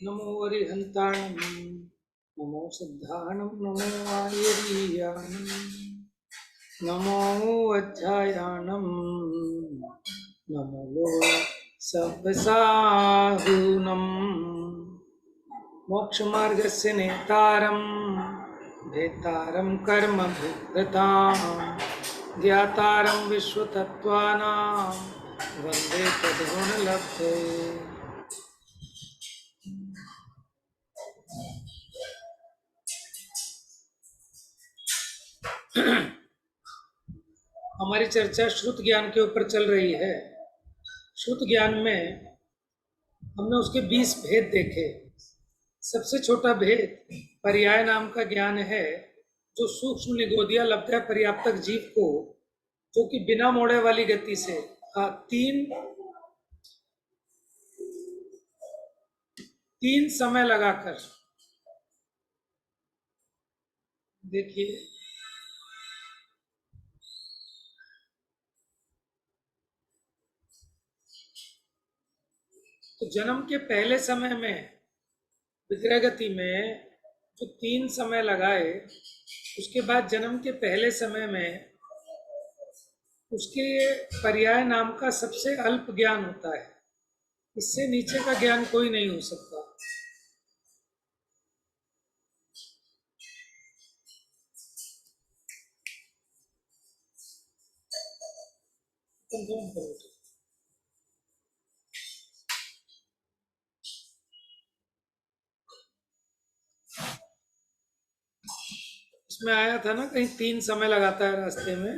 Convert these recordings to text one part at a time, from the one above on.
नमो अरिहन्ताणं नमो सिद्धाणं नमो आयरीयाणं नमो अध्यायाणं नमो सव्यसाहूनं मोक्षमार्गस्य नेतारं भेतारं कर्मभूततां ज्ञातारं विश्वतत्त्वानां वन्दे तद्गुणलब्धे। हमारी चर्चा श्रुत ज्ञान के ऊपर चल रही है। श्रुत ज्ञान में हमने उसके 20 भेद देखे। सबसे छोटा भेद पर्याय नाम का ज्ञान है, जो सूक्ष्म निगोदिया लब्ध्या पर्याप्तक जीव को, जो कि बिना मोड़े वाली गति से तीन समय लगाकर, देखिए तो जन्म के पहले समय में विग्रह गति में जो 3 समय लगाए, उसके बाद जन्म के पहले समय में उसके पर्याय नाम का सबसे अल्प ज्ञान होता है। इससे नीचे का ज्ञान कोई नहीं हो सकता। इसमें आया था ना, कहीं 3 समय लगाता है रास्ते में,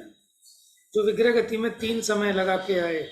जो विग्रह गति में 3 समय लगा के आए।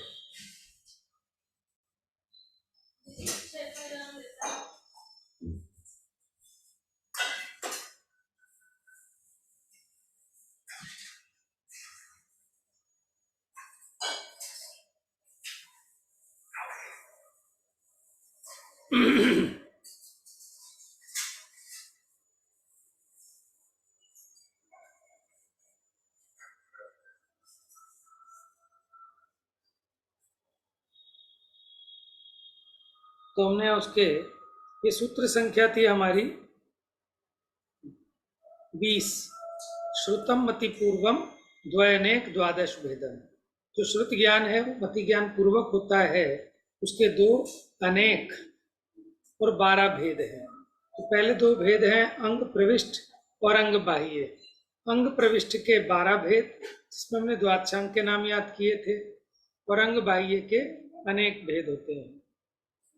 तो हमने उसके, ये सूत्र संख्या थी हमारी 20। श्रुतम मति पूर्वम द्वयनेक द्वादश भेदन। जो श्रुत ज्ञान है वो मति ज्ञान पूर्वक होता है, उसके 2 अनेक और 12 भेद हैं। तो पहले 2 भेद हैं अंग प्रविष्ट और अंग बाह्य। अंग प्रविष्ट के 12 भेद, जिसमें हमने द्वादशांग के नाम याद किए थे, और अंग बाह्य के अनेक भेद होते हैं।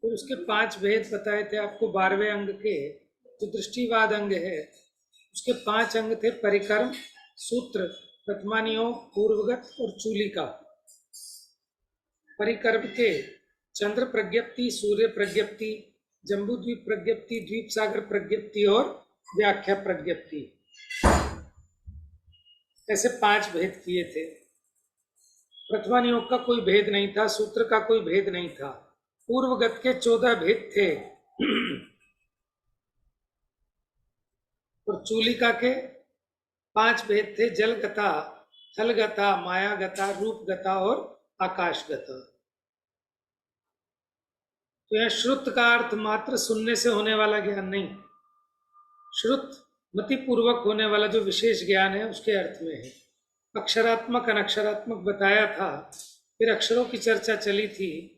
फिर उसके 5 भेद बताए थे आपको 12वें अंग के। जो दृष्टिवाद अंग है, उसके 5 अंग थे: परिकर्म, सूत्र, प्रथमानियोग, पूर्वगत और चूलिका। परिकर्म के चंद्र प्रज्ञप्ति, सूर्य प्रज्ञप्ति, जम्बूद्वीप प्रज्ञप्ति, द्वीप सागर प्रज्ञप्ति और व्याख्या प्रज्ञप्ति, ऐसे 5 भेद किए थे। प्रथमानियोग का कोई भेद नहीं था, सूत्र का कोई भेद नहीं था। पूर्वगत के 14 भेद थे और चूलिका के 5 भेद थे: जलगता, थलगता, मायागता, रूपगता और आकाशगता। तो यह श्रुत का अर्थ मात्र सुनने से होने वाला ज्ञान नहीं, श्रुत मति पूर्वक होने वाला जो विशेष ज्ञान है उसके अर्थ में है। अक्षरात्मक अनक्षरात्मक बताया था, फिर अक्षरों की चर्चा चली थी।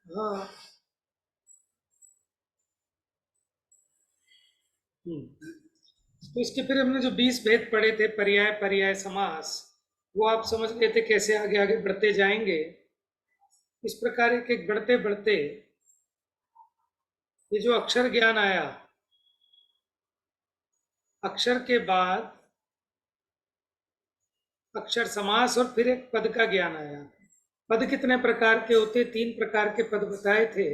हाँ, तो इसके फिर हमने जो 20 भेद पढ़े थे, पर्याय, पर्याय समास, वो आप समझ गए थे कैसे आगे आगे बढ़ते जाएंगे। इस प्रकार एक एक बढ़ते बढ़ते ये जो अक्षर ज्ञान आया, अक्षर के बाद अक्षर समास, और फिर एक पद का ज्ञान आया। पद कितने प्रकार के होते? 3 प्रकार के पद बताए थे।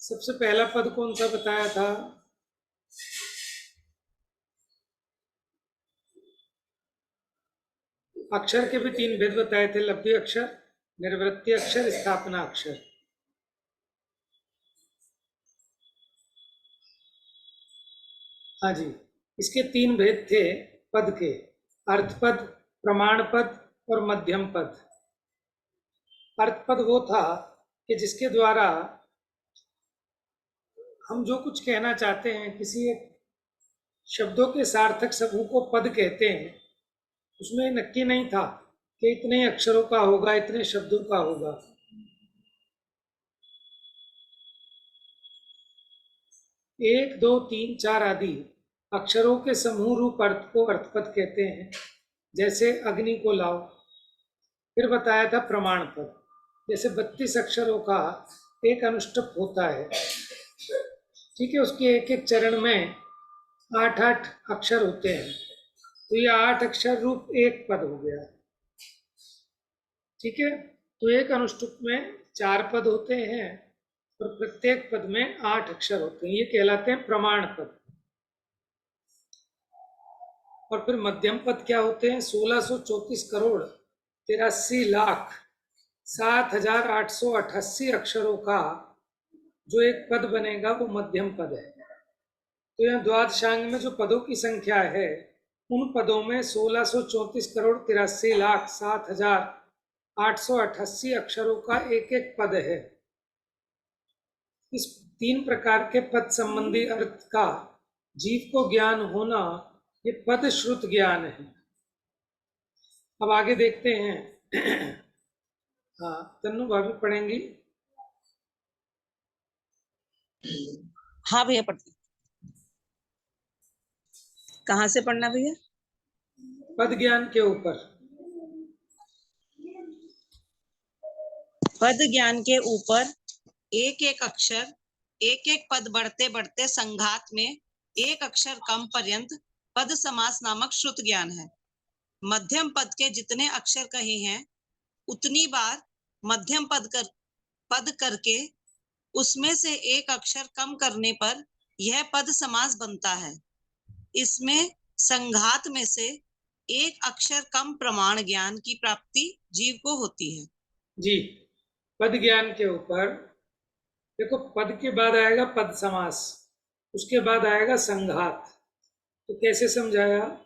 सबसे पहला पद कौन सा बताया था? अक्षर के भी 3 भेद बताए थे: लब्धि अक्षर, निर्वृत्ति अक्षर, स्थापना अक्षर। हाँ जी, इसके 3 भेद थे पद के: अर्थ पद, प्रमाण पद और मध्यम पद। अर्थपद वो था कि जिसके द्वारा हम जो कुछ कहना चाहते हैं, किसी एक शब्दों के सार्थक समूह को पद कहते हैं। उसमें नक्की नहीं था कि इतने अक्षरों का होगा, इतने शब्दों का होगा। एक, दो, तीन, चार आदि अक्षरों के समूह रूप अर्थ को अर्थपद कहते हैं। जैसे अग्नि को लाओ। फिर बताया था प्रमाण पद, जैसे 32 अक्षरों का एक अनुष्टुप होता है। ठीक है, उसके एक एक चरण में 8-8 अक्षर होते हैं, तो ये 8 अक्षर रूप एक पद हो गया। ठीक है, तो एक अनुष्टुप में 4 पद होते हैं और प्रत्येक पद में 8 अक्षर होते हैं, ये कहलाते हैं प्रमाण पद। और फिर मध्यम पद क्या होते हैं? 1634 करोड़ 83 लाख 7,888 अक्षरों का जो एक पद बनेगा वो मध्यम पद है। तो यहाँ द्वादशांग में जो पदों की संख्या है, उन पदों में 1634 करोड़ 83 लाख 7,888 अक्षरों का एक एक पद है। इस 3 प्रकार के पद संबंधी अर्थ का जीव को ज्ञान होना, ये पद श्रुत ज्ञान है। अब आगे देखते हैं। हाँ, तन्नू भाभी पढ़ेंगी। हाँ भैया पढ़ती। कहाँ से पढ़ना भैया? पद ज्ञान के ऊपर। पद ज्ञान के ऊपर एक एक अक्षर, एक एक पद बढ़ते बढ़ते संघात में एक अक्षर कम पर्यंत पद समास नामक श्रुत ज्ञान है। मध्यम पद के जितने अक्षर कहे हैं उतनी बार मध्यम पद करके उसमें से एक अक्षर कम करने पर यह पद समास बनता है। इसमें संघात में से एक अक्षर कम प्रमाण ज्ञान की प्राप्ति जीव को होती है। जी, पद ज्ञान के ऊपर देखो, पद के बाद आएगा पद समास, उसके बाद आएगा संघात। तो कैसे समझाया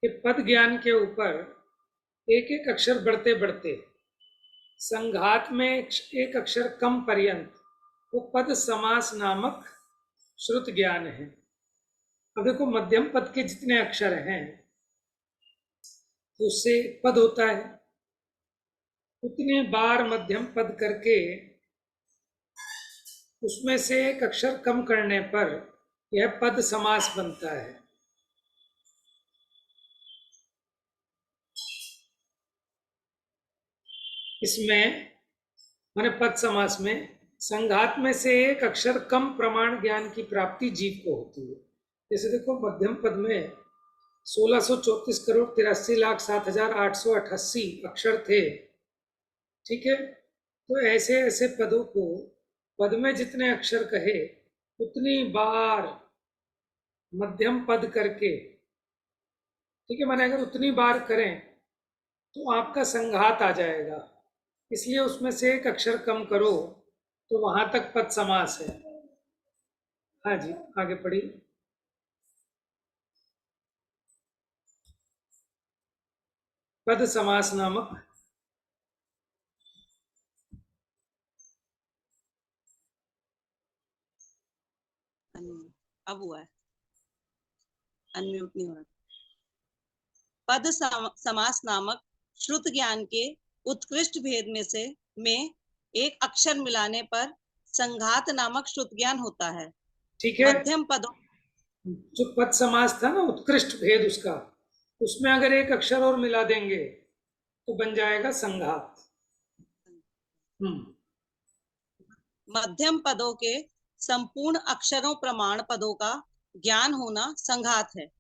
कि पद ज्ञान के ऊपर एक एक अक्षर बढ़ते बढ़ते संघात में एक अक्षर कम पर्यंत वो पद समास नामक श्रुत ज्ञान है। अब देखो, मध्यम पद के जितने अक्षर हैं तो उससे पद होता है, उतने बार मध्यम पद करके उसमें से एक अक्षर कम करने पर यह पद समास बनता है। इसमें माने पद समास में संघात में से एक अक्षर कम प्रमाण ज्ञान की प्राप्ति जीव को होती है। जैसे देखो, मध्यम पद में 1634 करोड़ 83 लाख 7,888 अक्षर थे। ठीक है, तो ऐसे ऐसे पदों को पद में जितने अक्षर कहे उतनी बार मध्यम पद करके, ठीक है, माने अगर उतनी बार करें तो आपका संघात आ जाएगा, इसलिए उसमें से एक अक्षर कम करो तो वहां तक पद समास है। हाँ जी, आगे पढ़ी। पद समास नामक अब हुआ है, अनम्यूट नहीं हो रहा। पद समास नामक श्रुत ज्ञान के उत्कृष्ट भेद में एक अक्षर मिलाने पर संघात नामक श्रुत ज्ञान होता है। ठीक है, मध्यम पदों जो पद समास था ना, उत्कृष्ट भेद उसका, उसमें अगर एक अक्षर और मिला देंगे तो बन जाएगा संघात। मध्यम पदों के संपूर्ण अक्षरों प्रमाण पदों का ज्ञान होना संघात है।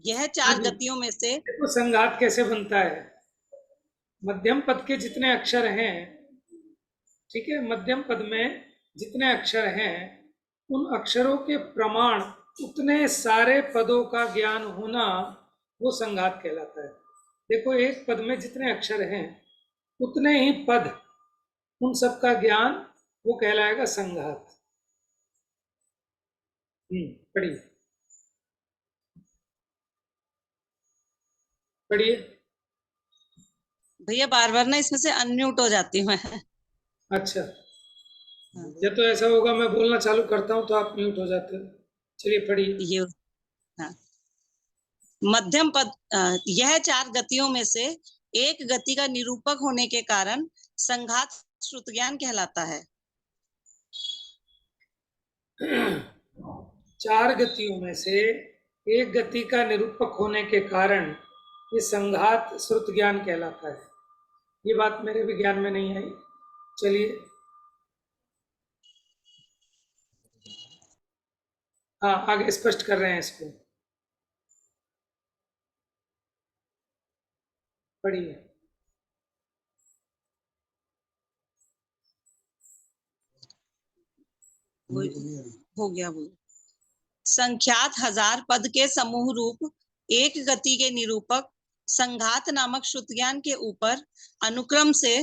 यह 4 गतियों में से देखो संघात कैसे बनता है। मध्यम पद के जितने अक्षर हैं, ठीक है, मध्यम पद में जितने अक्षर हैं उन अक्षरों के प्रमाण उतने सारे पदों का ज्ञान होना वो संघात कहलाता है। देखो, एक पद में जितने अक्षर हैं उतने ही पद, उन सब का ज्ञान वो कहलाएगा संघात। पढ़िए पढ़िए। भैया बार बार ना इसमें से अनम्यूट हो जाती हूँ मैं। अच्छा, हाँ, या तो ऐसा होगा मैं बोलना चालू करता हूँ तो आप म्यूट हो जाते हो। चलिए पढ़िए। ये हाँ। मध्यम पद यह चार गतियों में से एक गति का निरूपक होने के कारण संघात श्रुत ज्ञान कहलाता है। चार गतियों में से एक गति का निरूपक होने के कारण ये संघात श्रुत ज्ञान कहलाता है। ये बात मेरे विज्ञान में नहीं आई। चलिए, हाँ आगे स्पष्ट कर रहे हैं इसको, पढ़िए। हो गया वो। संख्यात हजार पद के समूह रूप एक गति के निरूपक संघात नामक श्रुत ज्ञान के ऊपर अनुक्रम से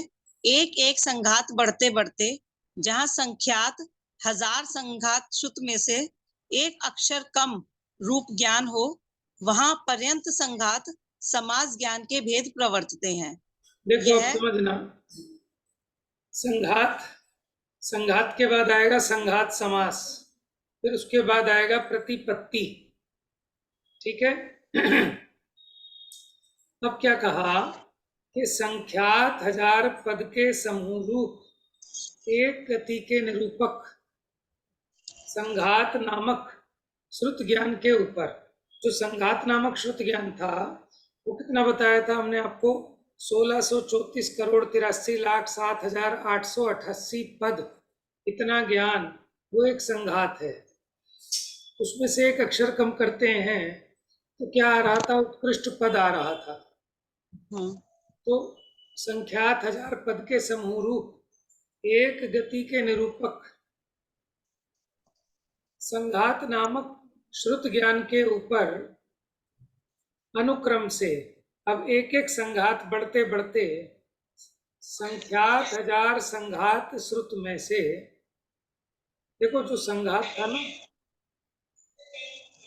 एक एक संघात बढ़ते बढ़ते जहां संख्यात हजार संघात श्रुत में से एक अक्षर कम रूप ज्ञान हो, वहां पर्यंत संघात समास ज्ञान के भेद प्रवर्तते हैं। देखो अब यह समझना, संघात, संघात के बाद आएगा संघात समास, फिर उसके बाद आएगा प्रतिपत्ति। ठीक है। अब क्या कहा कि संख्यात हजार पद के समूह रूप एक गति के निरूपक संघात नामक श्रुत ज्ञान के ऊपर, जो संघात नामक श्रुत ज्ञान था वो कितना बताया था हमने आपको, 1634 करोड़ 83 लाख 7,888 पद, इतना ज्ञान, वो एक संघात है। उसमें से एक अक्षर कम करते हैं तो क्या आ रहा था, उत्कृष्ट पद आ रहा था। तो संख्यात हजार पद के समूह रूप एक गति के निरूपक संघात नामक श्रुत ज्ञान के ऊपर अनुक्रम से अब एक एक संघात बढ़ते बढ़ते संख्यात हजार संघात श्रुत में से, देखो जो संघात था ना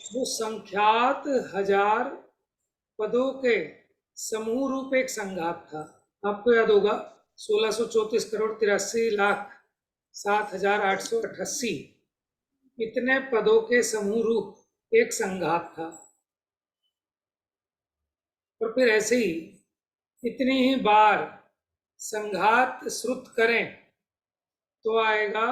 वो संख्यात हजार पदों के समूह रूप एक संघात था। आपको याद होगा 1634 करोड़ 83 लाख 7,888 इतने पदों के समूह रूप एक संघात था। और फिर ऐसे ही इतनी ही बार संघात श्रुत करें तो आएगा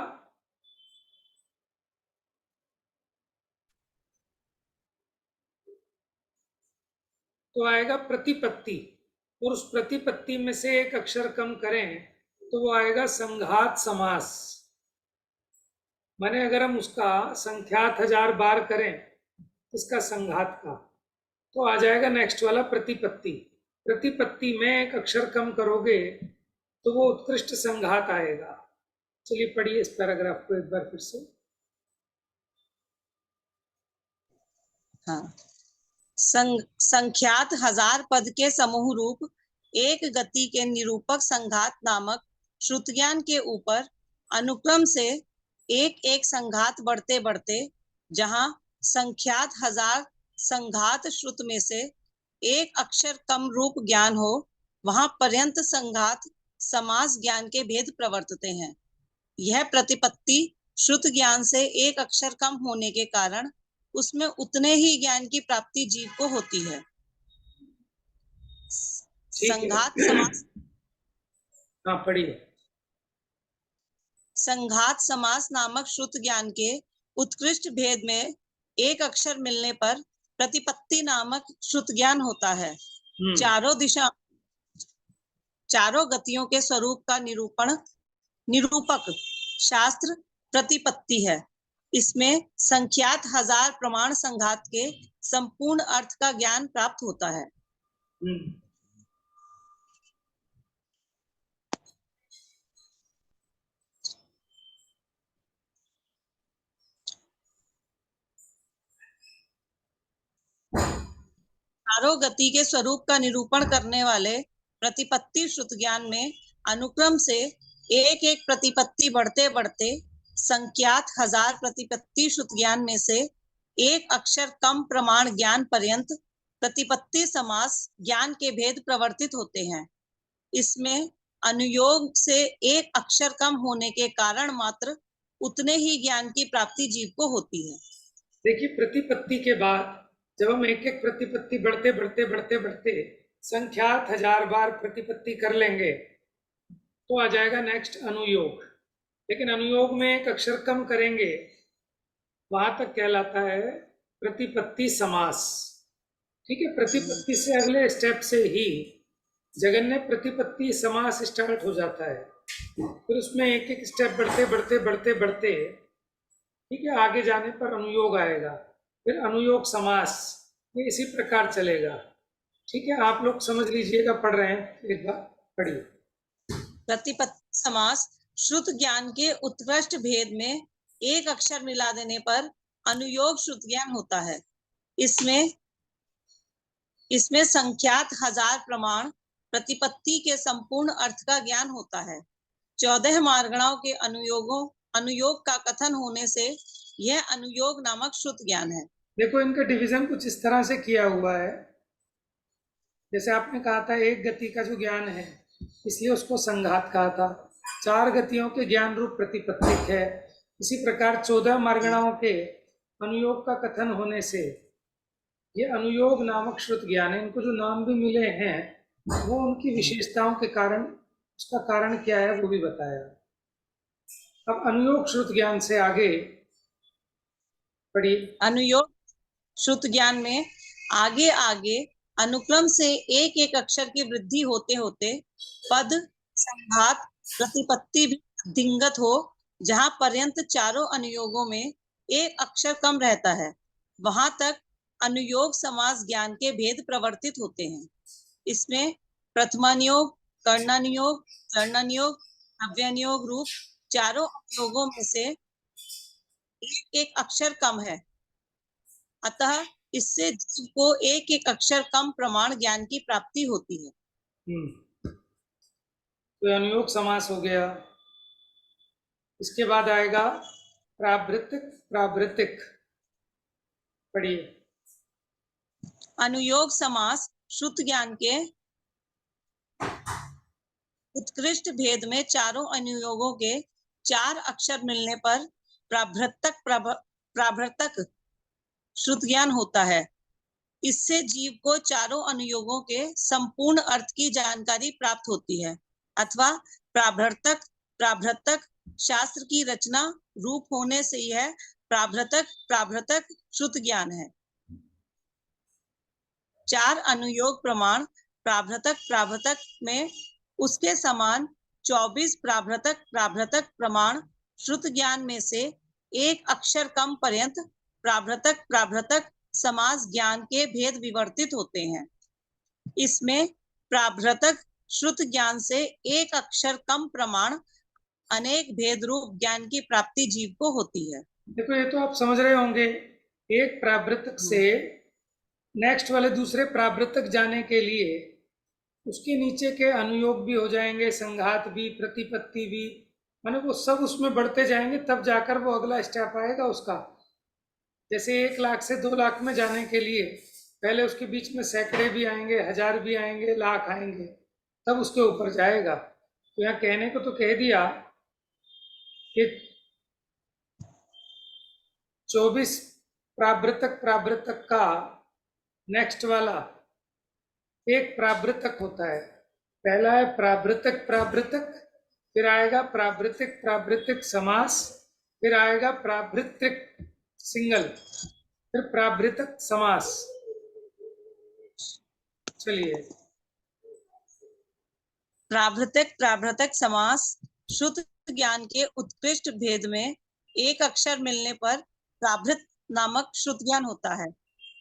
प्रतिपत्ति, और उस प्रतिपत्ति में से एक अक्षर कम करें तो वो आएगा संघात समास। माने अगर हम उसका संख्यात हजार बार करें इसका संघात का, तो आ जाएगा नेक्स्ट वाला प्रतिपत्ति। प्रतिपत्ति में एक अक्षर कम करोगे तो वो उत्कृष्ट संघात आएगा। चलिए पढ़िए इस पैराग्राफ को एक बार फिर से। हाँ। संख्यात हजार पद के समूह रूप एक गति के निरूपक संघात नामक श्रुत ज्ञान के ऊपर अनुक्रम से एक एक संघात बढ़ते बढ़ते जहां संख्यात हजार संघात श्रुत में से एक अक्षर कम रूप ज्ञान हो, वहां पर्यंत संघात समास ज्ञान के भेद प्रवर्तते हैं। यह प्रतिपत्ति श्रुत ज्ञान से एक अक्षर कम होने के कारण उसमें उतने ही ज्ञान की प्राप्ति जीव को होती है। संघात समास, हाँ पढ़िए। संघात समास नामक श्रुत ज्ञान के उत्कृष्ट भेद में एक अक्षर मिलने पर प्रतिपत्ति नामक श्रुत ज्ञान होता है। चारों गतियों के स्वरूप का निरूपक शास्त्र प्रतिपत्ति है। इसमें संख्यात हजार प्रमाण संघात के संपूर्ण अर्थ का ज्ञान प्राप्त होता है। चारों गति के स्वरूप का निरूपण करने वाले प्रतिपत्ति श्रुत ज्ञान में अनुक्रम से एक एक प्रतिपत्ति बढ़ते बढ़ते संख्यात हजार प्रतिपत्ति श्रुत ज्ञान में से एक अक्षर कम प्रमाण ज्ञान पर्यंत प्रतिपत्ति समास ज्ञान के भेद प्रवर्तित होते हैं। इसमें अनुयोग से एक अक्षर कम होने के कारण मात्र उतने ही ज्ञान की प्राप्ति जीव को होती है। देखिए, प्रतिपत्ति के बाद जब हम एक एक प्रतिपत्ति बढ़ते बढ़ते बढ़ते बढ़ते संख्यात 1000 बार प्रतिपत्ति कर लेंगे तो आ जाएगा नेक्स्ट अनुयोग। लेकिन अनुयोग में एक अक्षर कम करेंगे, वहां तक कहलाता है प्रतिपत्ति समास। ठीक है, प्रतिपत्ति से अगले स्टेप से ही जगन्य प्रतिपत्ति समास स्टार्ट हो जाता है। फिर उसमें एक एक स्टेप बढ़ते बढ़ते बढ़ते बढ़ते, ठीक है, आगे जाने पर अनुयोग आएगा, फिर अनुयोग समास, ये इसी प्रकार चलेगा। ठीक है, आप लोग समझ लीजिएगा, पढ़ रहे हैं, एक बार पढ़िए। प्रतिपत्ति समास श्रुत ज्ञान के उत्कृष्ट भेद में एक अक्षर मिला देने पर अनुयोग श्रुत ज्ञान होता है। इसमें संख्यात 1000 प्रमाण प्रतिपत्ति के संपूर्ण अर्थ का ज्ञान होता है। 14 मार्गणाओं के अनुयोग का कथन होने से यह अनुयोग नामक श्रुत ज्ञान है। देखो, इनका डिवीजन कुछ इस तरह से किया हुआ है। जैसे आपने कहा था एक गति का जो ज्ञान है, इसलिए उसको संघात कहा था। 4 गतियों के ज्ञान रूप प्रतिपत्तिक है। इसी प्रकार 14 मार्गणाओं के अनुयोग का कथन होने से ये अनुयोग नामक श्रुत ज्ञान है। इनको जो नाम भी मिले हैं वो उनकी विशेषताओं के कारण, उसका कारण क्या है वो भी बताया। अब अनुयोग श्रुत ज्ञान से आगे पढ़िए। अनुयोग श्रुत ज्ञान में आगे आगे अनुक्रम से एक एक अक्षर की वृद्धि होते होते पद, संघात, प्रतिपत्ति भी वृद्धिंगत हो, जहां पर्यंत चारों अनुयोगों में एक अक्षर कम रहता है, वहां तक अनुयोग समास ज्ञान के भेद प्रवर्तित होते हैं। इसमें प्रथमानुयोग, कर्णानुयोग, चरणानुयोग, अव्यनुयोग रूप चारों अनुयोगों में से एक एक अक्षर कम है, अतः इससे जीव को एक एक अक्षर कम प्रमाण ज्ञान की प्राप्ति होती है। तो अनुयोग समास हो गया। इसके बाद आएगा प्रावृत्तिक। प्रावृत्तिक पढ़िए। अनुयोग समास श्रुत ज्ञान के उत्कृष्ट भेद में चारों अनुयोगों के 4 अक्षर मिलने पर प्राभृतक श्रुत ज्ञान होता है। इससे जीव को चारों अनुयोगों के संपूर्ण अर्थ की जानकारी प्राप्त होती है, अथवा प्राभृतक शास्त्र की रचना रूप होने से यह प्राभृतक श्रुत ज्ञान है। 4 अनुयोग प्रमाण प्राभृतक में उसके समान 24 प्राभृतक प्रमाण श्रुत ज्ञान में से एक अक्षर कम पर्यंत प्राभृतक समास ज्ञान के भेद विवर्तित होते हैं। इसमें प्राभृतक श्रुत ज्ञान से एक अक्षर कम प्रमाण अनेक भेद रूप ज्ञान की प्राप्ति जीव को होती है। देखो, ये तो आप समझ रहे होंगे, एक प्राभृतक से नेक्स्ट वाले दूसरे प्राभृतक जाने के लिए उसके नीचे के अनुयोग भी हो जाएंगे, संघात भी, प्रतिपत्ति भी, माने वो सब उसमें बढ़ते जाएंगे, तब जाकर वो अगला स्टेप आएगा उसका। जैसे 1 लाख से 2 लाख में जाने के लिए पहले उसके बीच में सैकड़े भी आएंगे, 1000 भी आएंगे, लाख आएंगे, तब उसके ऊपर जाएगा। तो यहाँ कहने को तो कह दिया कि 24 प्राभृतक का नेक्स्ट वाला एक प्राभृतक होता है। पहला है प्राभृतक, फिर आएगा प्राभृतिक समास, फिर आएगा प्राभृतिक सिंगल, फिर प्राभृतक समास। चलिए, प्राभृतक समास श्रुत ज्ञान के उत्कृष्ट भेद में एक अक्षर मिलने पर प्राभृत नामक श्रुत ज्ञान होता है,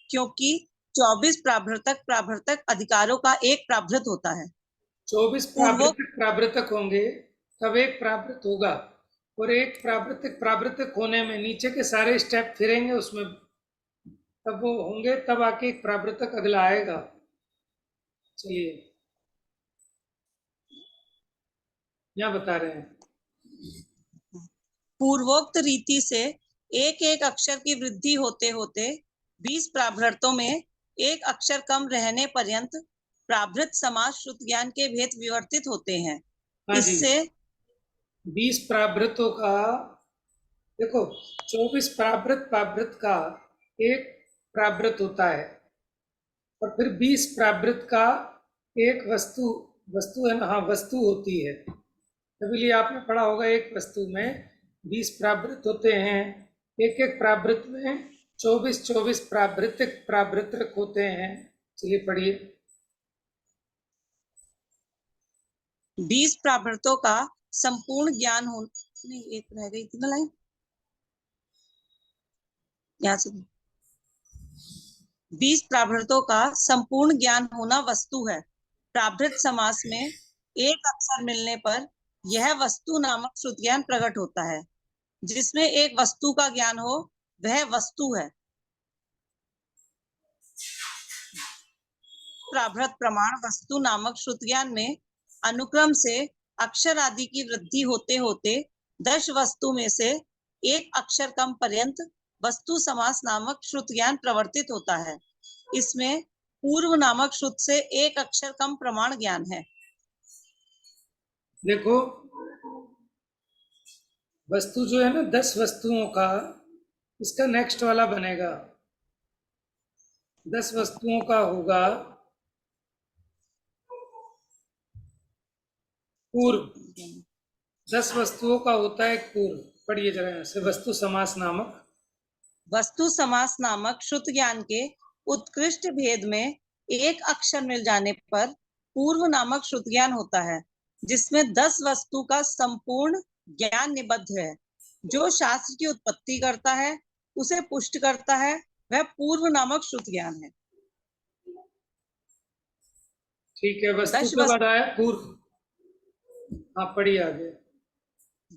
क्योंकि 24 प्राभृतक अधिकारों का एक प्राभृत होता है। 24 प्राभृतक होंगे तब एक प्राभृत होगा, और एक प्राभृतक होने में नीचे के सारे स्टेप फिरेंगे उसमें, तब वो होंगे, तब आके एक प्राभृतक अगला आएगा। चलिए, यहाँ बता रहे हैं, पूर्वोक्त रीति से एक एक अक्षर की वृद्धि होते होते 20 प्राभृतों में एक अक्षर कम रहने पर्यंत प्राभृत समास श्रुत ज्ञान के भेद विवर्तित होते हैं। हाँ जी, इससे 20 प्राभृतों का, देखो 24 प्राभृत का एक प्राभृत होता है, और फिर 20 प्राभृत का एक वस्तु है ना, हाँ वस्तु होती है। अभी लिए आपने पढ़ा होगा, एक वस्तु में 20 प्राभृत होते हैं, एक एक प्राभृत में 24 प्राभृतक होते हैं। चलिए पढ़िए। 20 प्राभृतों का संपूर्ण ज्ञान हो, नहीं एक रह गई थी ना लाइन, यहाँ से 20 प्राभृतों का संपूर्ण ज्ञान होना वस्तु है। प्राभृत समास में एक अक्षर मिलने पर यह वस्तु नामक श्रुत ज्ञान प्रकट होता है। जिसमें एक वस्तु का ज्ञान हो वह वस्तु है। प्राभृत प्रमाण वस्तु नामक श्रुत ज्ञान में अनुक्रम से अक्षर आदि की वृद्धि होते होते 10 वस्तु में से एक अक्षर कम पर्यंत वस्तु समास नामक श्रुत ज्ञान प्रवर्तित होता है। इसमें पूर्व नामक श्रुत से एक अक्षर कम प्रमाण ज्ञान है। देखो वस्तु जो है ना, 10 वस्तुओं का, इसका नेक्स्ट वाला बनेगा 10 वस्तुओं का होगा पूर्व। 10 वस्तुओं का होता है पूर्व। पढ़िए जरा यहाँ से, वस्तु समास नामक। वस्तु समास नामक श्रुत ज्ञान के उत्कृष्ट भेद में एक अक्षर मिल जाने पर पूर्व नामक श्रुत ज्ञान होता है, जिसमें 10 वस्तु का संपूर्ण ज्ञान निबद्ध है। जो शास्त्र की उत्पत्ति करता है, उसे पुष्ट करता है, वह पूर्व नामक श्रुत ज्ञान है। ठीक है, वस्तु 10 का बताया पूर्व। हाँ पढ़िए आगे।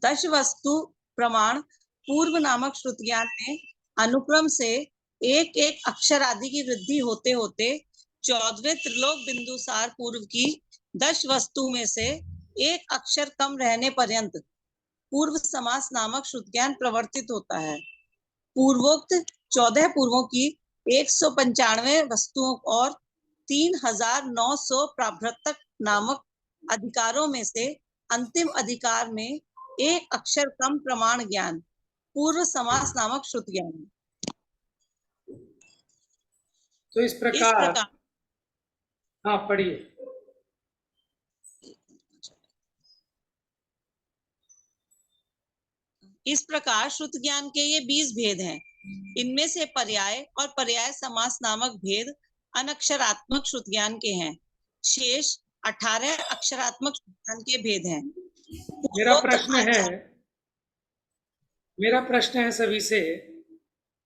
10 वस्तु प्रमाण पूर्व नामक श्रुत ज्ञान में अनुक्रम से एक एक अक्षर आदि की वृद्धि होते होते 14वें त्रिलोक बिंदुसार पूर्व की 10 वस्तु में से एक अक्षर कम रहने पर्यंत पूर्व समास नामक श्रुत ज्ञान प्रवर्तित होता है। पूर्वोक्त 14 पूर्वों की 195 वस्तुओं और 3900 प्राभृतक नामक अधिकारों में से अंतिम अधिकार में एक अक्षर कम प्रमाण ज्ञान पूर्व समास नामक श्रुत ज्ञान है। तो इस प्रकार हाँ पढ़िए। इस प्रकार श्रुत ज्ञान के ये 20 भेद हैं। इनमें से पर्याय और पर्याय समास नामक भेद अनक्षरात्मक श्रुत ज्ञान के हैं। शेष 18 अक्षरात्मक श्रुत ज्ञान के भेद हैं। मेरा प्रश्न है सभी से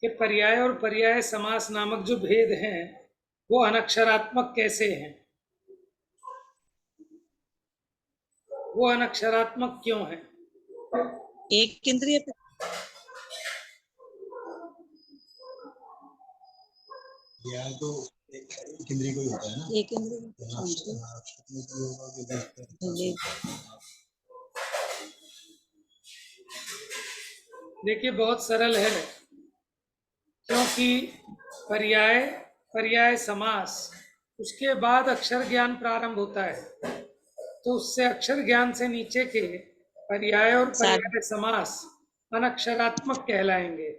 कि पर्याय और पर्याय समास नामक जो भेद हैं वो अनक्षरात्मक कैसे हैं? वो अनक्षरात्मक क्यों है? एक इंद्रिय तो एक इंद्रिय को ही होता है ना, एक इंद्रिय देखिए बहुत सरल है, क्योंकि पर्याय समास उसके बाद अक्षर ज्ञान प्रारंभ होता है, तो उससे अक्षर ज्ञान से नीचे के पर्याय और पर्याय समास अनक्षरात्मक कहलाएंगे।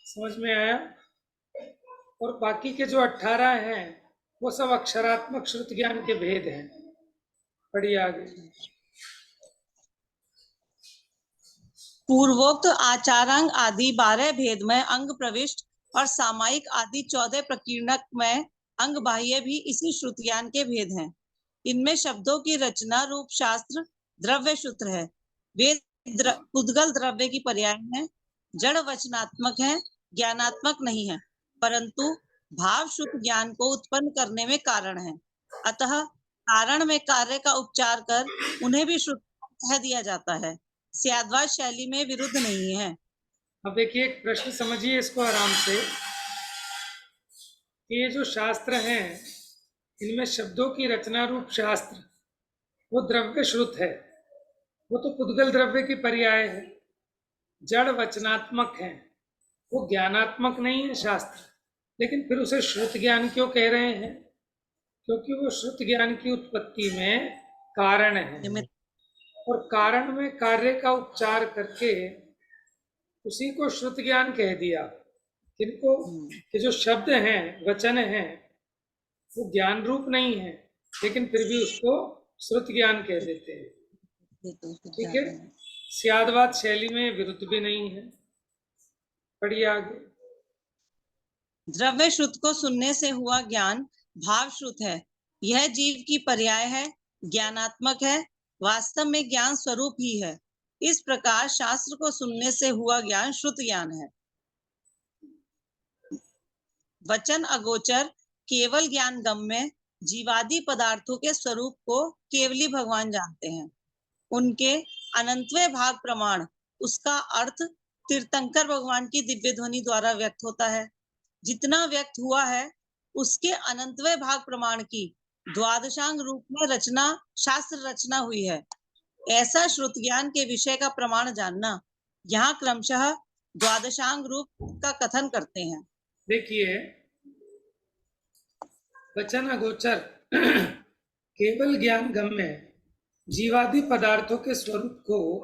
समझ में आया? और बाकी के जो 18 हैं वो सब अक्षरात्मक श्रुत ज्ञान के भेद हैं। पढ़िए आगे। पूर्वोक्त आचारांग आदि 12 भेद में अंग प्रविष्ट और सामायिक आदि 14 प्रकीर्णक में अंग बाह्य भी इसी श्रुत ज्ञान के भेद हैं। इनमें शब्दों की रचना रूप शास्त्र द्रव्य सूत्र है। वे पुद्गल द्रव्य की पर्याय है, जड़ वचनात्मक है, ज्ञानात्मक नहीं है, परंतु भाव शुद्ध ज्ञान को उत्पन्न करने में कारण है। अतः कारण में कार्य का उपचार कर उन्हें भी शुद्ध कह दिया जाता है। स्याद्वाद शैली में विरुद्ध नहीं है। अब देखिए एक प्रश्न समझिए इसको आराम से, ये जो शास्त्र हैं इनमें शब्दों की रचना रूप शास्त्र वो द्रव्य श्रुत है, वो तो पुद्गल द्रव्य की पर्याय है। जड़ वचनात्मक है, वो ज्ञानात्मक नहीं है शास्त्र, लेकिन फिर उसे श्रुत ज्ञान क्यों कह रहे हैं? क्योंकि वो श्रुत ज्ञान की उत्पत्ति में कारण है, निमित्त। और कारण में कार्य का उपचार करके उसी को श्रुत ज्ञान कह दिया। किनको? कि जो शब्द हैं, वचन हैं, वो ज्ञान रूप नहीं है, लेकिन फिर भी उसको श्रुत ज्ञान कह देते हैं। ठीक है, स्यादवाद शैली में विरुद्ध भी नहीं है। पढ़िए आगे। द्रव्य श्रुत को सुनने से हुआ ज्ञान भाव श्रुत है। यह जीव की पर्याय है, ज्ञानात्मक है, वास्तव में ज्ञान स्वरूप ही है। इस प्रकार शास्त्र को सुनने से हुआ ज्ञान श्रुत ज्ञान है। वचन अगोचर केवल ज्ञान गम्य जीवादि पदार्थों के स्वरूप को केवली भगवान जानते हैं। उनके अनंतवे भाग प्रमाण उसका अर्थ तीर्थंकर भगवान की दिव्य ध्वनि द्वारा व्यक्त होता है। जितना व्यक्त हुआ है उसके अनंतवे भाग प्रमाण की द्वादशांग रूप में रचना, शास्त्र रचना हुई है। ऐसा श्रुत ज्ञान के विषय का प्रमाण जानना, यहाँ क्रमशः द्वादशांग रूप का कथन करते हैं। देखिए, वचन अगोचर केवल ज्ञान गम्य जीवादि पदार्थों के स्वरूप को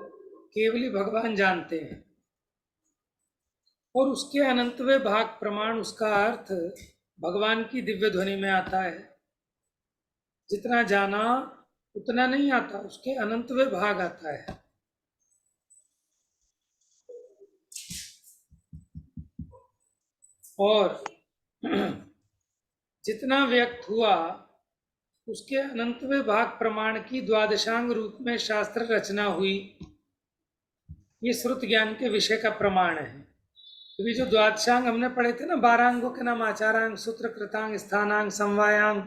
केवली भगवान जानते हैं, और उसके अनंतवे भाग प्रमाण उसका अर्थ भगवान की दिव्य ध्वनि में आता है। जितना जाना उतना नहीं आता, उसके अनंतवे भाग आता है। और जितना व्यक्त हुआ उसके अनंतवे भाग प्रमाण की द्वादशांग रूप में शास्त्र रचना हुई। ये श्रुत ज्ञान के विषय का प्रमाण है। अभी जो द्वादशांग हमने पढ़े थे ना, 12 अंगों के नाम आचारांग, सूत्र, कृतांग, स्थानांग, समवायांग,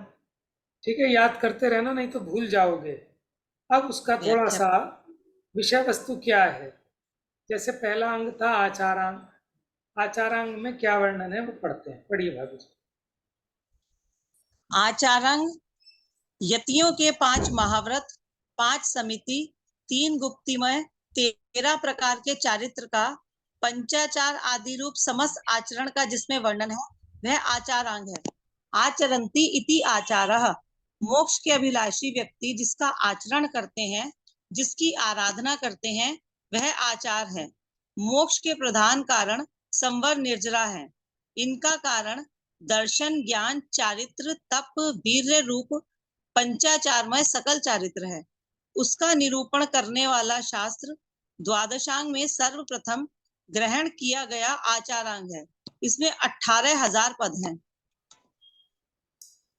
ठीक है, याद करते रहना, नहीं तो भूल जाओगे। अब उसका थोड़ा सा विषय वस्तु क्या है। जैसे पहला अंग था आचारांग, आचारांग में क्या वर्णन है वो पढ़ते हैं। पढ़िए भाभी जी। आचारांग यतियों के 5 महाव्रत, 5 समिति, 3 गुप्तिमय, 13 प्रकार के चारित्र का, पंचाचार आदि रूप समस्त आचरण का जिसमें वर्णन है, वह आचारांग है। आचरंती इति आचारः, मोक्ष के अभिलाषी व्यक्ति जिसका आचरण करते हैं, जिसकी आराधना करते हैं, वह आचार है। मोक्ष के प्रधान कारण संवर निर्जरा है। इनका कारण दर्शन, ज्ञान, चारित्र, तप, वीर्य रूप पंचाचारमय सकल चारित्र है। उसका निरूपण करने वाला शास्त्र द्वादशांग में सर्वप्रथम ग्रहण किया गया आचारांग है। इसमें 18,000 पद हैं।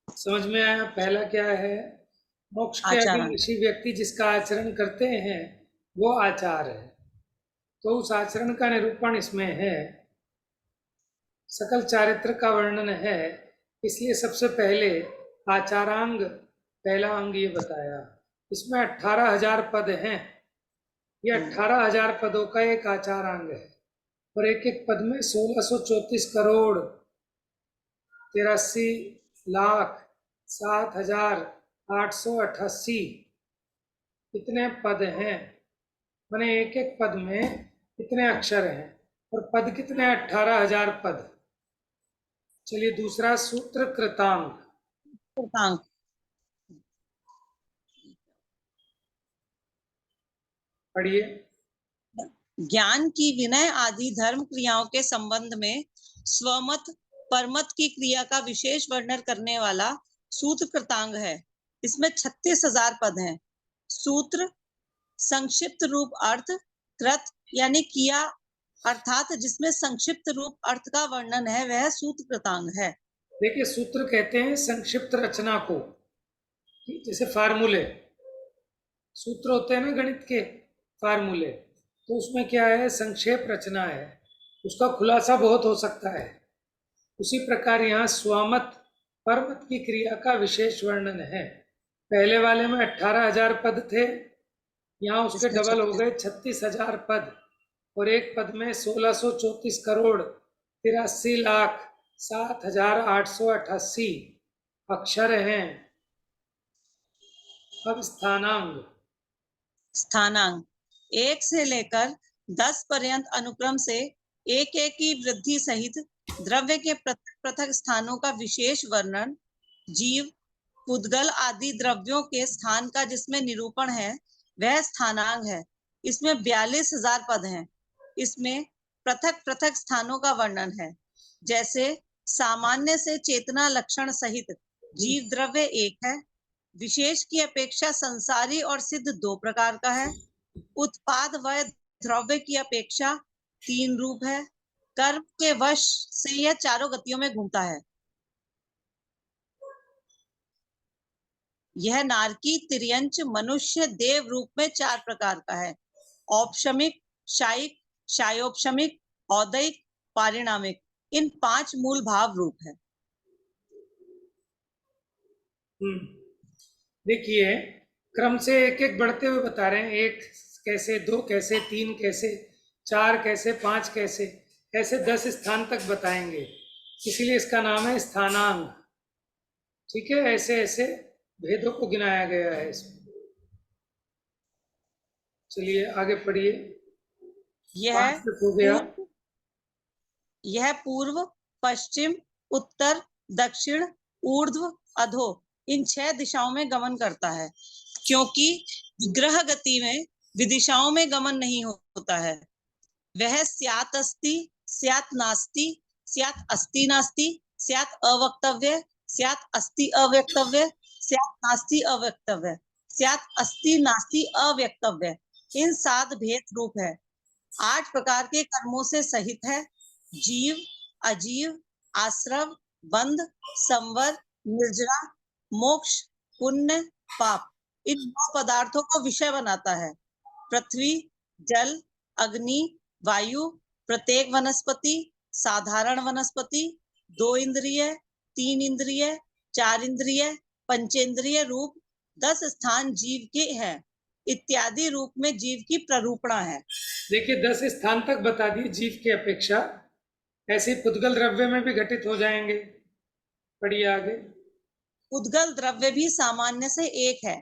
समझ में आया? पहला क्या है? मोक्ष के अभिलाषी व्यक्ति जिसका आचरण करते हैं वो आचार है। तो उस आचरण का निरूपण इसमें है, सकल चारित्र का वर्णन है। इसलिए सबसे पहले आचारांग पहला अंग ये बताया। इसमें 18,000 पद हैं। ये 18,000 पदों का एक आचारांग है, और एक एक पद में 1634 करोड़ 83,07,888 इतने पद हैं। माने एक एक पद में इतने अक्षर हैं, और पद कितने? 18,000 पद। चलिए दूसरा सूत्र कृतांग। पढ़िए। ज्ञान की विनय आदि धर्म क्रियाओं के संबंध में स्वमत परमत की क्रिया का विशेष वर्णन करने वाला सूत्र कृतांग है। इसमें 36,000 पद हैं। सूत्र संक्षिप्त रूप अर्थ, कृत यानी किया अर्थात जिसमें संक्षिप्त रूप अर्थ का वर्णन है, वह सूत्र कृतांग है। देखिए, सूत्र कहते हैं संक्षिप्त रचना को, जैसे फार्मूले, सूत्र होते हैं ना गणित के फार्मूले, तो उसमें क्या है? संक्षेप रचना है, उसका खुलासा बहुत हो सकता है। उसी प्रकार यहाँ स्वमत परमत की क्रिया का विशेष वर्णन है। पहले वाले में 18,000 पद थे, यहाँ उसके डबल हो गए 36,000 पद, और एक पद में 1634 करोड़ 83,07,888 अक्षर हैं। अब स्थानांग। स्थानांग 1 से लेकर 10 पर्यंत अनुक्रम से एक एक की वृद्धि सहित द्रव्य के पृथक पृथक स्थानों का विशेष वर्णन जीव, पुद्गल आदि द्रव्यों के स्थान का जिसमें निरूपण है वह स्थानांग है। इसमें 42,000 पद हैं। इसमें पृथक पृथक स्थानों का वर्णन है। जैसे सामान्य से चेतना लक्षण सहित जीव द्रव्य एक है। विशेष की अपेक्षा संसारी और सिद्ध 2 प्रकार का है। उत्पाद व द्रव्य की अपेक्षा 3 रूप है। कर्म के वश से यह चारों गतियों में घूमता है। यह नारकी, तिर्यंच, मनुष्य, देव रूप में 4 प्रकार का है। औपशमिक, शायिक, शायोपशमिक, औदैक, पारिणामिक, इन 5 मूल भाव रूप है। देखिए क्रम से एक एक बढ़ते हुए बता रहे हैं। 1 कैसे, 2 कैसे, 3 कैसे, 4 कैसे, 5 कैसे, ऐसे 10 स्थान तक बताएंगे। इसीलिए इसका नाम है स्थानांग। ठीक है, ऐसे ऐसे भेदों को गिनाया गया है इसमें। चलिए आगे पढ़िए। यह 5 हो गया। यह पूर्व, पश्चिम, उत्तर, दक्षिण, ऊर्ध्व, अधो इन 6 दिशाओं में गमन करता है। क्योंकि विग्रह गति में विदिशाओं में गमन नहीं होता है। वह स्यात् अस्ति, स्यात् नास्ति, स्यात् अस्ति नास्ति, स्यात् अवक्तव्य, स्यात् अस्ति अव्यक्तव्य, स्यात् नास्ति अव्यक्तव्य, स्यात् अस्ति नास्ति अव्यक्तव्य, इन 7 भेद रूप है। 8 प्रकार के कर्मों से सहित है। जीव, अजीव, आश्रव, बंध, संवर, निर्जरा, मोक्ष, पुण्य, पाप, इन 9 पदार्थों को विषय बनाता है। पृथ्वी, जल, अग्नि, वायु, प्रत्येक वनस्पति, साधारण वनस्पति, 2 इंद्रिय, 3 इंद्रिय, 4 इंद्रिय, पंचेंद्रिय रूप 10 स्थान जीव के हैं। इत्यादि रूप में जीव की प्ररूपणा है। देखिए 10 स्थान तक बता दिए जीव की अपेक्षा। ऐसे पुद्गल द्रव्य में भी घटित हो जाएंगे। पढ़िए आगे। पुद्गल द्रव्य भी सामान्य से एक है।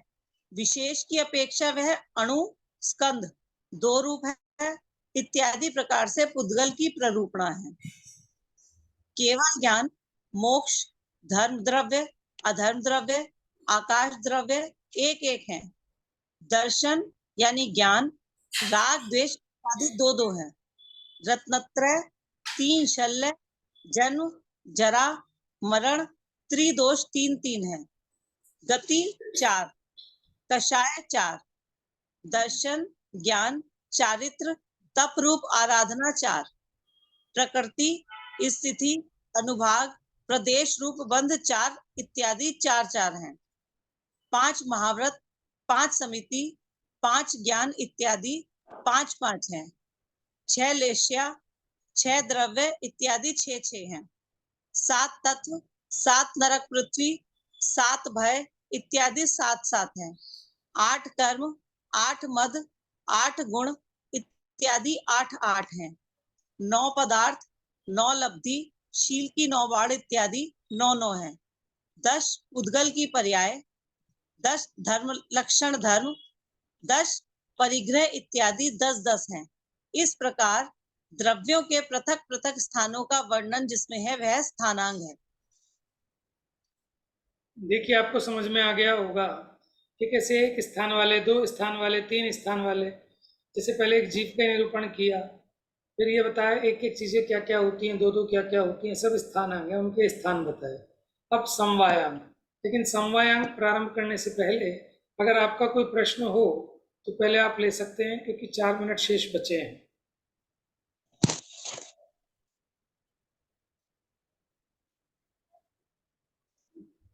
विशेष की अपेक्षा वह अणु, स्कंध 2 रूप है। इत्यादि प्रकार से पुद्गल की प्ररूपणा है। केवल ज्ञान, मोक्ष, धर्म द्रव्य, अधर्म द्रव्य, आकाश द्रव्य एक एक है। दर्शन यानी ज्ञान, राग द्वेष आदि 2 है। रत्नत्रय, 3 शल्य, जन्म, जरा, मरण, त्रिदोष 3 है। गति 4, कषाय 4, दर्शन, ज्ञान, चारित्र, तप रूप आराधना 4, प्रकृति, स्थिति, अनुभाग, प्रदेश रूप बंध 4 इत्यादि 4 हैं। 5 महाव्रत, 5 समिति, 5 ज्ञान इत्यादि 5 हैं। 6 लेश्या, 6 द्रव्य इत्यादि 6 हैं। 7 तत्व, 7 नरक पृथ्वी, 7 भय इत्यादि 7 हैं। 8 कर्म, 8 मद, 8 गुण इत्यादि 8 हैं। 9 पदार्थ, 9 लब्धि, शील की 9 बाण इत्यादि 9 हैं। 10 उद्गल की पर्याय, 10 धर्म लक्षण धर्म, 10 परिग्रह इत्यादि 10 हैं। इस प्रकार द्रव्यों के पृथक पृथक स्थानों का वर्णन जिसमें है वह स्थानांग है। देखिए आपको समझ में आ गया होगा कि कैसे 1 स्थान वाले, 2 स्थान वाले, 3 स्थान वाले, जैसे पहले एक जीव का निरूपण किया, फिर ये बताया एक एक चीजें क्या क्या होती हैं, 2 क्या क्या होती हैं, सब स्थानांग है, उनके स्थान बताए। अब समवायांग। लेकिन समवायांग प्रारंभ करने से पहले अगर आपका कोई प्रश्न हो तो पहले आप ले सकते हैं, क्योंकि 4 मिनट शेष बचे हैं।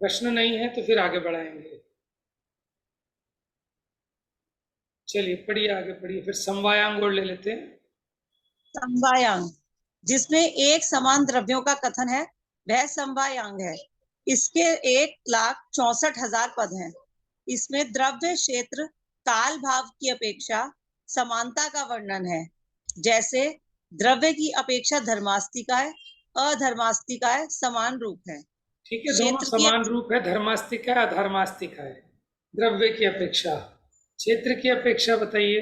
प्रश्न नहीं है तो फिर आगे बढ़ाएंगे। चलिए पढ़िए, आगे पढ़िए। फिर समवायांग और ले लेते हैं। समवायांग जिसमें एक समान द्रव्यों का कथन है वह समवायांग है। इसके 1,64,000 पद हैं। इसमें द्रव्य, क्षेत्र, काल भाव की अपेक्षा समानता का वर्णन है। जैसे द्रव्य की अपेक्षा धर्मास्तिकाय, अधर्मास्तिकाय समान रूप है। ठीक है, दोनों समान रूप है, धर्मास्तिक है, अधर्मास्तिक है। द्रव्य की अपेक्षा, क्षेत्र की अपेक्षा बताइए।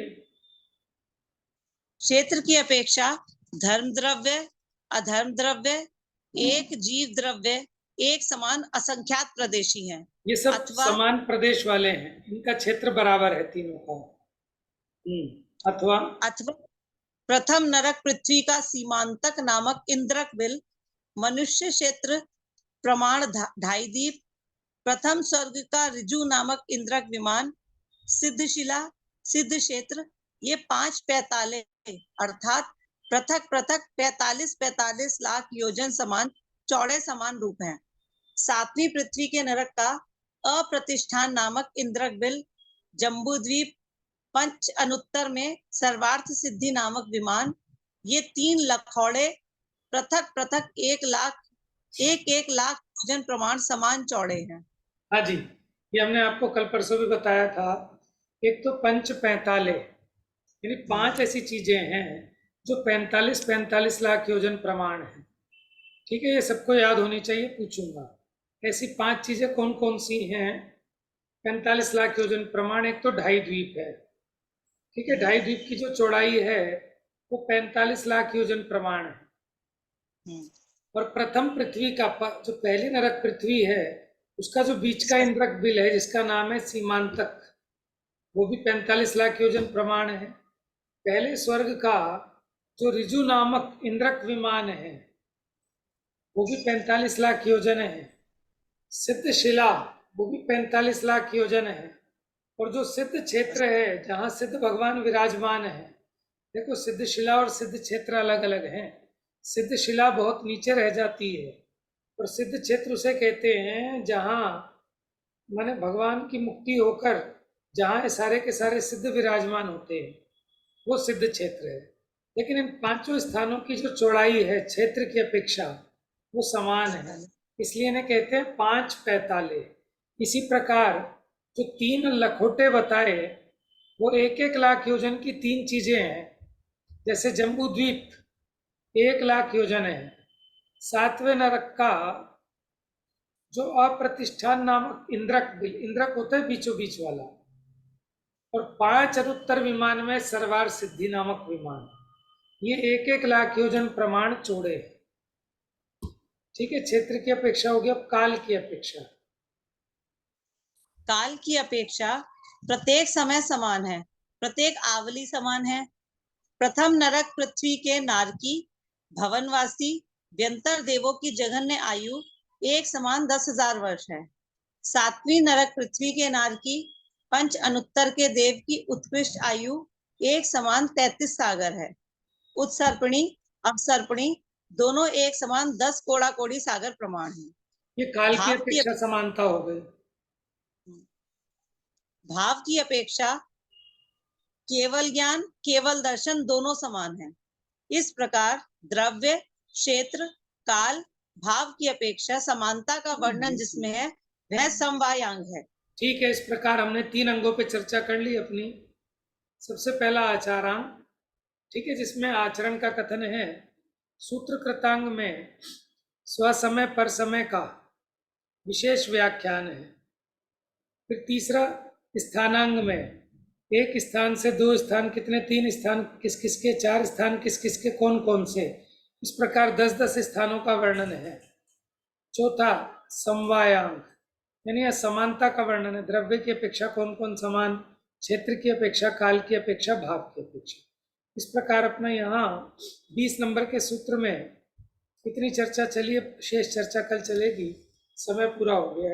क्षेत्र की अपेक्षा धर्म द्रव्य, अधर्म द्रव्य, एक जीव द्रव्य, एक समान असंख्यात प्रदेशी हैं ये सब अथवा समान प्रदेश वाले हैं, इनका क्षेत्र बराबर है तीनों का। अथवा अथवा प्रथम नरक पृथ्वी का सीमांतक नामक इंद्रक बिल, मनुष्य क्षेत्र प्रमाण 2.5 द्वीप, प्रथम स्वर्ग का ऋजु नामक इंद्रक विमान, सिद्धशिला, सिद्ध क्षेत्र, ये 5 पैताले अर्थात पृथक पृथक 45 लाख योजन समान चौड़े समान रूप हैं। 7वीं पृथ्वी के नरक का अप्रतिष्ठान नामक इंद्रक बिल, जम्बू द्वीप, पंच अनुत्तर में सर्वार्थ सिद्धि नामक विमान, ये 3 लखौड़े पृथक पृथक 1 लाख योजन प्रमाण समान चौड़े हैं। हाँ जी, ये हमने आपको कल परसों भी बताया था। एक तो पंच पैंताले, यानी 5 ऐसी चीजें हैं जो 45 लाख योजन प्रमाण है। ठीक है, ये सबको याद होनी चाहिए, पूछूंगा ऐसी 5 चीजें कौन कौन सी हैं। 45 लाख योजन प्रमाण, एक तो 2.5 द्वीप है। ठीक है, 2.5 द्वीप की जो चौड़ाई है वो 45 लाख योजन प्रमाण है। और प्रथम पृथ्वी का जो पहली नरक पृथ्वी है उसका जो बीच का इंद्रक बिल है जिसका नाम है सीमांतक, वो भी 45 लाख योजन प्रमाण है। पहले स्वर्ग का जो ऋजु नामक इंद्रक विमान है वो भी 45 लाख योजन है। सिद्ध शिला वो भी 45 लाख योजन है। और जो सिद्ध क्षेत्र है जहाँ सिद्ध भगवान विराजमान है, देखो सिद्ध शिला और सिद्ध क्षेत्र अलग अलग हैं। सिद्ध शिला बहुत नीचे रह जाती है और सिद्ध क्षेत्र उसे कहते हैं जहाँ माने भगवान की मुक्ति होकर जहाँ सारे के सारे सिद्ध विराजमान होते हैं, वो सिद्ध क्षेत्र है। लेकिन इन 5 स्थानों की जो चौड़ाई है क्षेत्र की अपेक्षा वो समान है, इसलिए इन्हें कहते हैं 5 पैताले। इसी प्रकार जो 3 लखोटे बताए वो 1-1 लाख योजन की 3 चीजें हैं। जैसे जम्बू द्वीप 1 लाख योजन है। 7वें नरक का जो अप्रतिष्ठान नामक इंद्रक बिल, इंद्रक होता है बीचों बीच वाला, और 5 अनुत्तर विमान में सर्वार सिद्धि नामक विमान, ये 1-1 लाख योजन प्रमाण चौड़े। ठीक है, क्षेत्र की अपेक्षा हो गया। अब काल की अपेक्षा, काल की अपेक्षा प्रत्येक समय समान है, प्रत्येक आवली समान है। प्रथम नरक पृथ्वी के नारकी भवनवासी व्यंतर देवों की जघन्य आयु एक समान 10,000 वर्ष है। 7वीं नरक पृथ्वी के नारकी पंच अनुत्तर के देव की उत्कृष्ट आयु एक समान 33 सागर है। उत्सर्पणी अपसर्पणी दोनों एक समान 10 कोड़ा कोड़ी सागर प्रमाण है। ये काल की अपेक्षा समानता हो गई। भाव की अपेक्षा केवल ज्ञान केवल दर्शन दोनों समान है। इस प्रकार द्रव्य क्षेत्र काल भाव की अपेक्षा समानता का वर्णन जिसमें है वह समवायांग है। ठीक है, इस प्रकार हमने 3 अंगों पे चर्चा कर ली अपनी। सबसे पहला आचारांग, ठीक है, जिसमें आचरण का कथन है। सूत्र कृतांग में स्वसमय पर समय का विशेष व्याख्यान है। फिर तीसरा स्थानांग में 1 स्थान से 2 स्थान कितने, 3 स्थान किस किस के, 4 स्थान किस किस के, कौन कौन से, इस प्रकार 10-10 स्थानों का वर्णन है। चौथा समवायांग, यानी असमानता का वर्णन है। द्रव्य की अपेक्षा कौन कौन समान, क्षेत्र की अपेक्षा, काल की अपेक्षा, भाव की अपेक्षा। इस प्रकार अपना यहाँ 20 नंबर के सूत्र में इतनी चर्चा चलिए, शेष चर्चा कल चलेगी। समय पूरा हो गया है।